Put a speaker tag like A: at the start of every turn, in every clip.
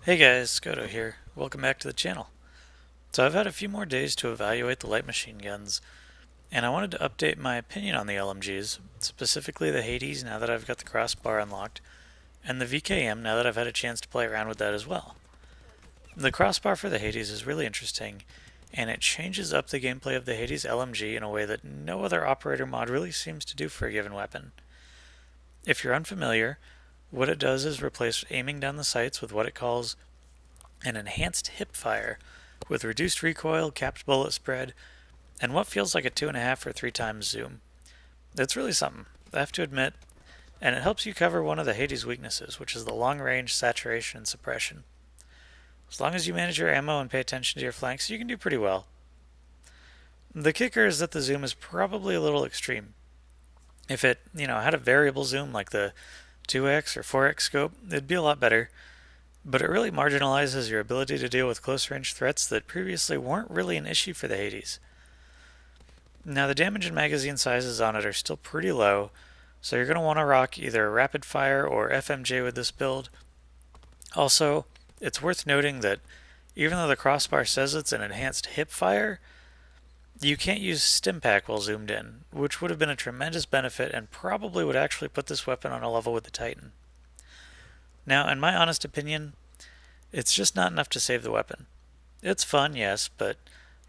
A: Hey guys, Scodo here. Welcome back to the channel. So I've had a few more days to evaluate the light machine guns, and I wanted to update my opinion on the LMGs, specifically the Hades now that I've got the crossbar unlocked, and the VKM now that I've had a chance to play around with that as well. The crossbar for the Hades is really interesting, and it changes up the gameplay of the Hades LMG in a way that no other operator mod really seems to do for a given weapon. If you're unfamiliar, what it does is replace aiming down the sights with what it calls an enhanced hip fire with reduced recoil, capped bullet spread, and what feels like a 2.5 or 3 times zoom. It's really something, I have to admit, and it helps you cover one of the Hades weaknesses, which is the long range saturation and suppression. As long as you manage your ammo and pay attention to your flanks, you can do pretty well. The kicker is that the zoom is probably a little extreme. If it, had a variable zoom like the 2x or 4x scope, it'd be a lot better, but it really marginalizes your ability to deal with close range threats that previously weren't really an issue for the Hades. Now the damage and magazine sizes on it are still pretty low, so you're going to want to rock either rapid fire or FMJ with this build. Also, it's worth noting that even though the crossbar says it's an enhanced hip fire, you can't use Stimpack while zoomed in, which would have been a tremendous benefit and probably would actually put this weapon on a level with the Titan. Now, in my honest opinion, it's just not enough to save the weapon. It's fun, yes, but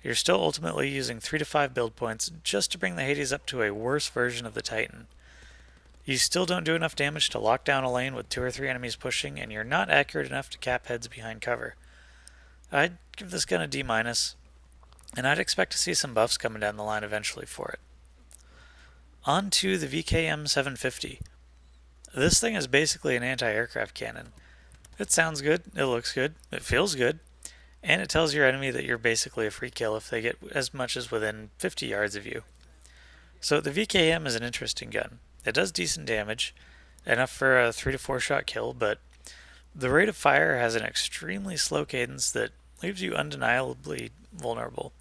A: you're still ultimately using 3 to 5 build points just to bring the Hades up to a worse version of the Titan. You still don't do enough damage to lock down a lane with 2 or 3 enemies pushing, and you're not accurate enough to cap heads behind cover. I'd give this gun a D-, and I'd expect to see some buffs coming down the line eventually for it. On to the VKM 750. This thing is basically an anti-aircraft cannon. It sounds good, it looks good, it feels good, and it tells your enemy that you're basically a free kill if they get as much as within 50 yards of you. So the VKM is an interesting gun. It does decent damage, enough for a 3 to 4 shot kill, but the rate of fire has an extremely slow cadence that leaves you undeniably vulnerable.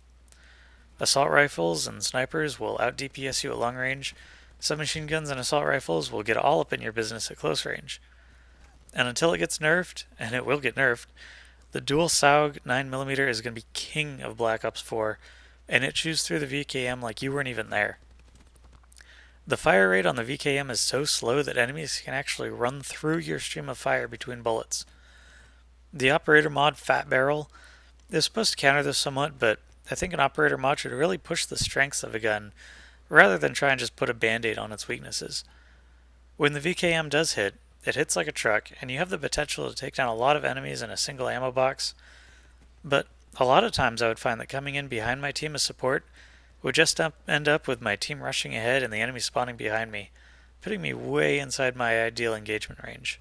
A: Assault rifles and snipers will out DPS you at long range. Submachine guns and assault rifles will get all up in your business at close range. And until it gets nerfed, and it will get nerfed, the dual SAUG 9mm is going to be king of Black Ops 4, and it chews through the VKM like you weren't even there. The fire rate on the VKM is so slow that enemies can actually run through your stream of fire between bullets. The operator mod Fat Barrel is supposed to counter this somewhat, but I think an operator mod should really push the strengths of a gun rather than try and just put a band-aid on its weaknesses. When the VKM does hit, it hits like a truck, and you have the potential to take down a lot of enemies in a single ammo box, but a lot of times I would find that coming in behind my team as support would just end up with my team rushing ahead and the enemy spawning behind me, putting me way inside my ideal engagement range.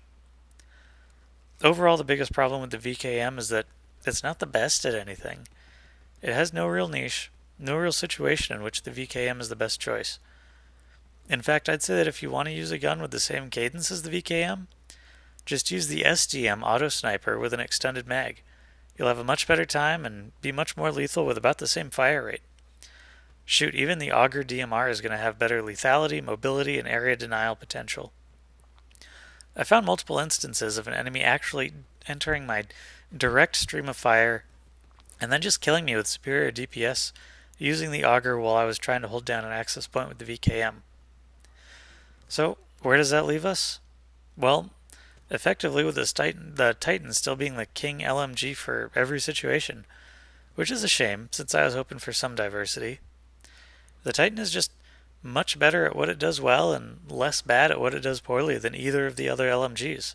A: Overall, the biggest problem with the VKM is that it's not the best at anything. It has no real niche, no real situation in which the VKM is the best choice. In fact, I'd say that if you want to use a gun with the same cadence as the VKM, just use the SDM auto sniper with an extended mag. You'll have a much better time and be much more lethal with about the same fire rate. Shoot, even the Auger DMR is going to have better lethality, mobility, and area denial potential. I found multiple instances of an enemy actually entering my direct stream of fire and then just killing me with superior DPS using the Auger while I was trying to hold down an access point with the VKM. So, where does that leave us? Well, effectively with the Titan still being the king LMG for every situation, which is a shame since I was hoping for some diversity. The Titan is just much better at what it does well and less bad at what it does poorly than either of the other LMGs.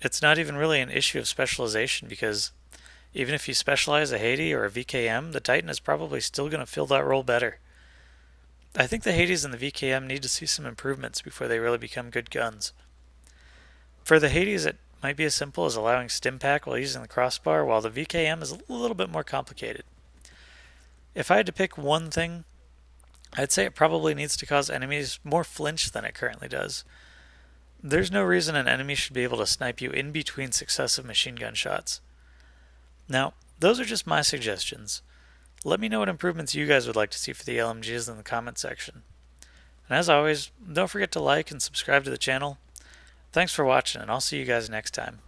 A: It's not even really an issue of specialization because even if you specialize a Hades or a VKM, the Titan is probably still going to fill that role better. I think the Hades and the VKM need to see some improvements before they really become good guns. For the Hades, it might be as simple as allowing Stimpack while using the crossbar, while the VKM is a little bit more complicated. If I had to pick one thing, I'd say it probably needs to cause enemies more flinch than it currently does. There's no reason an enemy should be able to snipe you in between successive machine gun shots. Now, those are just my suggestions. Let me know what improvements you guys would like to see for the LMGs in the comment section. And as always, don't forget to like and subscribe to the channel. Thanks for watching, and I'll see you guys next time.